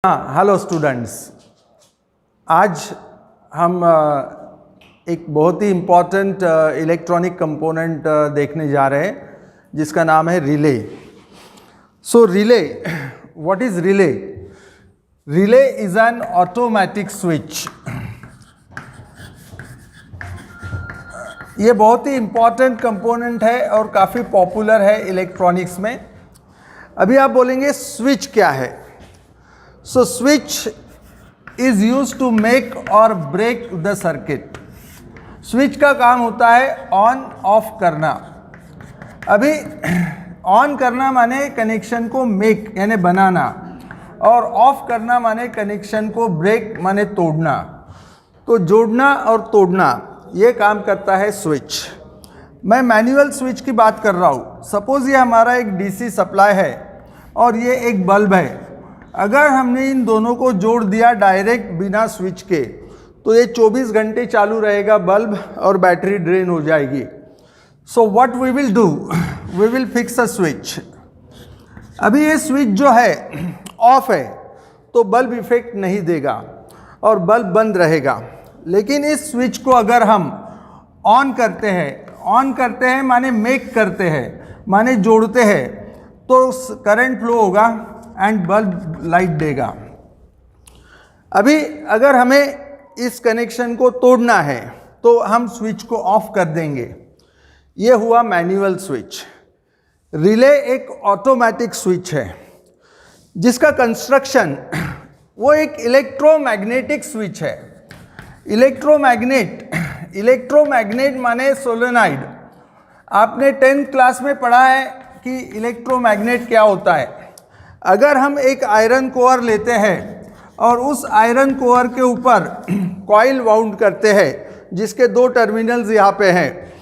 हाँ, hello students. आज हम एक बहुत ही इम्पॉर्टेंट इलेक्ट्रॉनिक कंपोनेंट देखने जा रहे हैं जिसका नाम है relay. So relay, what is relay? Relay is an automatic switch. ये बहुत ही इम्पॉर्टेंट कंपोनेंट है और काफ़ी पॉपुलर है इलेक्ट्रॉनिक्स में। अभी आप बोलेंगे स्विच क्या है? So switch is used to make or break the circuit. Switch का काम होता है ऑन ऑफ करना। अभी ऑन करना माने कनेक्शन को मेक यानी बनाना, और ऑफ करना माने कनेक्शन को ब्रेक माने तोड़ना। तो जोड़ना और तोड़ना ये काम करता है स्विच। मैं मैनुअल स्विच की बात कर रहा हूँ। सपोज ये हमारा एक डीसी सप्लाई है और ये एक बल्ब है। अगर हमने इन दोनों को जोड़ दिया डायरेक्ट बिना स्विच के तो ये 24 घंटे चालू रहेगा बल्ब और बैटरी ड्रेन हो जाएगी। So what we will do, we will fix a switch. अभी ये स्विच जो है ऑफ है तो बल्ब इफेक्ट नहीं देगा और बल्ब बंद रहेगा। लेकिन इस स्विच को अगर हम ऑन करते हैं माने मेक करते हैं माने जोड़ते हैं, तो करंट फ्लो होगा एंड बल्ब लाइट देगा। अभी अगर हमें इस कनेक्शन को तोड़ना है तो हम स्विच को ऑफ कर देंगे। ये हुआ मैनुअल स्विच। रिले एक ऑटोमेटिक स्विच है जिसका कंस्ट्रक्शन वो एक इलेक्ट्रोमैग्नेटिक स्विच है। इलेक्ट्रोमैग्नेट माने सोलेनॉइड। आपने 10th क्लास में पढ़ा है कि इलेक्ट्रोमैग्नेट क्या होता है। अगर हम एक आयरन कोर लेते हैं और उस आयरन कोर के ऊपर कॉइल वाउंड करते हैं जिसके 2 टर्मिनल्स यहाँ पे हैं,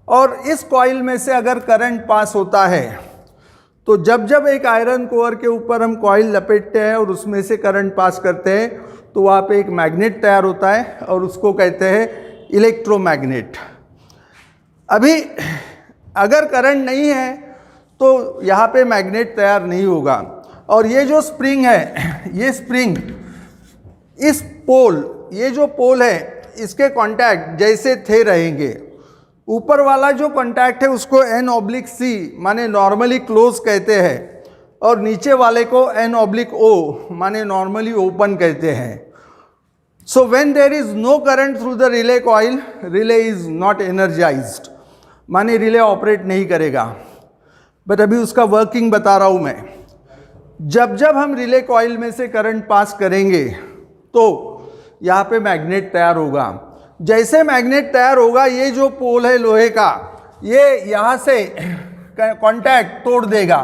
और इस कॉइल में से अगर करंट पास होता है तो जब एक आयरन कोर के ऊपर हम कॉइल लपेटते हैं और उसमें से करंट पास करते हैं तो वहाँ पे एक मैग्नेट तैयार होता है और उसको कहते हैं इलेक्ट्रोमैग्नेट। अभी अगर करंट नहीं है तो यहाँ पे मैग्नेट तैयार नहीं होगा। और ये जो स्प्रिंग है, ये स्प्रिंग इस पोल, ये जो पोल है इसके कांटेक्ट जैसे थे रहेंगे। ऊपर वाला जो कांटेक्ट है उसको N/C माने नॉर्मली क्लोज कहते हैं, और नीचे वाले को N/O माने नॉर्मली ओपन कहते हैं। So when there is no current through the relay coil, relay is not energised माने रिले ऑपरेट नहीं करेगा। बट अभी उसका वर्किंग बता रहा हूँ मैं। जब हम रिले कॉइल में से करंट पास करेंगे तो यहाँ पे मैग्नेट तैयार होगा। जैसे मैग्नेट तैयार होगा, ये जो पोल है लोहे का, ये यहाँ से कांटेक्ट तोड़ देगा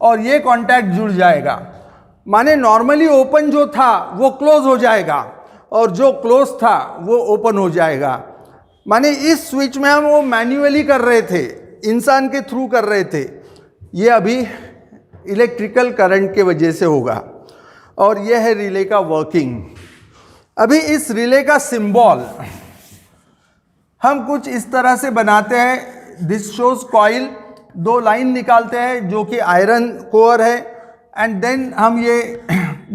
और ये कांटेक्ट जुड़ जाएगा। माने नॉर्मली ओपन जो था वो क्लोज हो जाएगा और जो क्लोज था वो ओपन हो जाएगा। माने इस स्विच में हम वो मैन्युअली कर रहे थे, इंसान के थ्रू कर रहे थे। ये अभी इलेक्ट्रिकल करंट के वजह से होगा। और यह है रिले का वर्किंग। अभी इस रिले का सिंबल हम कुछ इस तरह से बनाते हैं। दिस शोज कॉइल, 2 लाइन निकालते हैं जो कि आयरन कोर है, एंड देन हम ये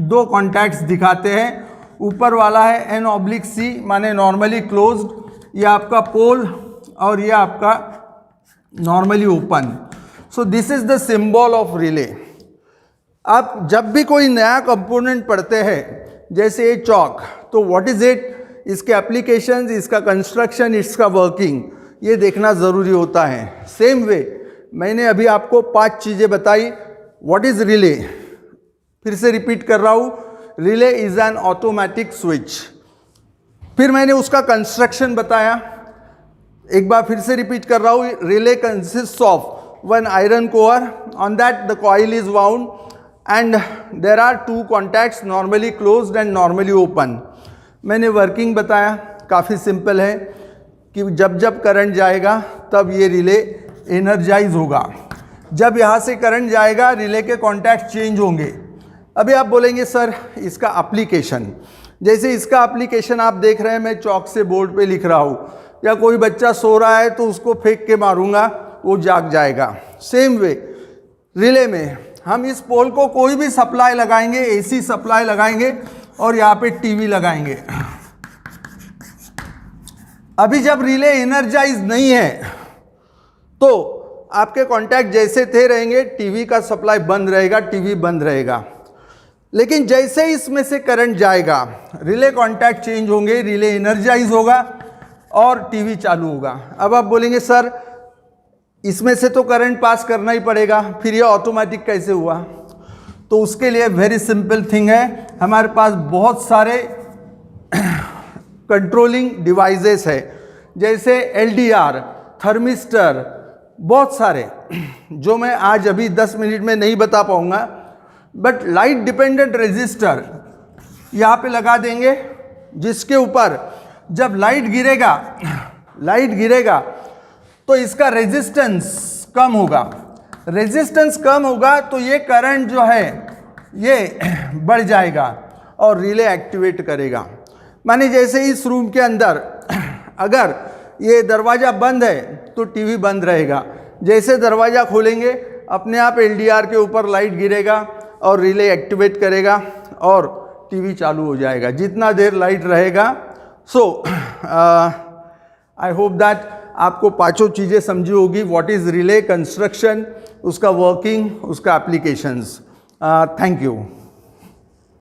2 कॉन्टैक्ट्स दिखाते हैं। ऊपर वाला है N/C माने नॉर्मली क्लोज्ड, ये आपका पोल, और ये आपका normally open. So this is the symbol of relay. आप जब भी कोई नया कंपोनेंट पढ़ते हैं जैसे ये चॉक, तो व्हाट इज इट, इसके एप्लीकेशंस, इसका कंस्ट्रक्शन, इसका वर्किंग, ये देखना ज़रूरी होता है। सेम वे मैंने अभी आपको 5 चीज़ें बताई। व्हाट इज रिले, फिर से रिपीट कर रहा हूँ। Relay is an automatic switch. फिर मैंने उसका कंस्ट्रक्शन बताया, एक बार फिर से रिपीट कर रहा हूँ। Relay consist of one iron core, on that the coil is wound and there are 2 contacts normally closed and normally open. मैंने वर्किंग बताया, काफ़ी सिंपल है कि जब करंट जाएगा तब ये रिले एनर्जाइज होगा। जब यहाँ से करंट जाएगा रिले के कॉन्टैक्ट चेंज होंगे। अभी आप बोलेंगे सर इसका एप्लीकेशन, जैसे इसका एप्लीकेशन आप देख रहे हैं, मैं चौक से बोर्ड पे लिख रहा हूँ, या कोई बच्चा सो रहा है तो उसको फेंक के मारूंगा, वो जाग जाएगा। सेम वे रिले में हम इस पोल को कोई भी सप्लाई लगाएंगे, एसी सप्लाई लगाएंगे और यहाँ पे टीवी लगाएंगे। अभी जब रिले एनर्जाइज नहीं है तो आपके कॉन्टैक्ट जैसे थे रहेंगे, टीवी का सप्लाई बंद रहेगा, टीवी बंद रहेगा। लेकिन जैसे इसमें से करंट जाएगा, रिले कॉन्टैक्ट चेंज होंगे, रिले एनर्जाइज होगा और टीवी चालू होगा। अब आप बोलेंगे सर इसमें से तो करंट पास करना ही पड़ेगा, फिर ये ऑटोमेटिक कैसे हुआ? तो उसके लिए वेरी सिंपल थिंग है, हमारे पास बहुत सारे कंट्रोलिंग डिवाइसेस है, जैसे एलडीआर, थर्मिस्टर, बहुत सारे, जो मैं आज अभी 10 मिनट में नहीं बता पाऊंगा। बट लाइट डिपेंडेंट रेजिस्टर यहाँ पे लगा देंगे, जिसके ऊपर जब लाइट गिरेगा तो इसका रेजिस्टेंस कम होगा। रेजिस्टेंस कम होगा तो ये करंट जो है ये बढ़ जाएगा और रिले एक्टिवेट करेगा। माने जैसे इस रूम के अंदर अगर ये दरवाज़ा बंद है तो टीवी बंद रहेगा, जैसे दरवाज़ा खोलेंगे अपने आप एलडीआर के ऊपर लाइट गिरेगा और रिले एक्टिवेट करेगा और टीवी चालू हो जाएगा, जितना देर लाइट रहेगा। सो आई होप दैट आपको पांचों चीज़ें समझी होगी, व्हाट इज़ रिले, कंस्ट्रक्शन, उसका वर्किंग, उसका एप्लीकेशंस। Thank you.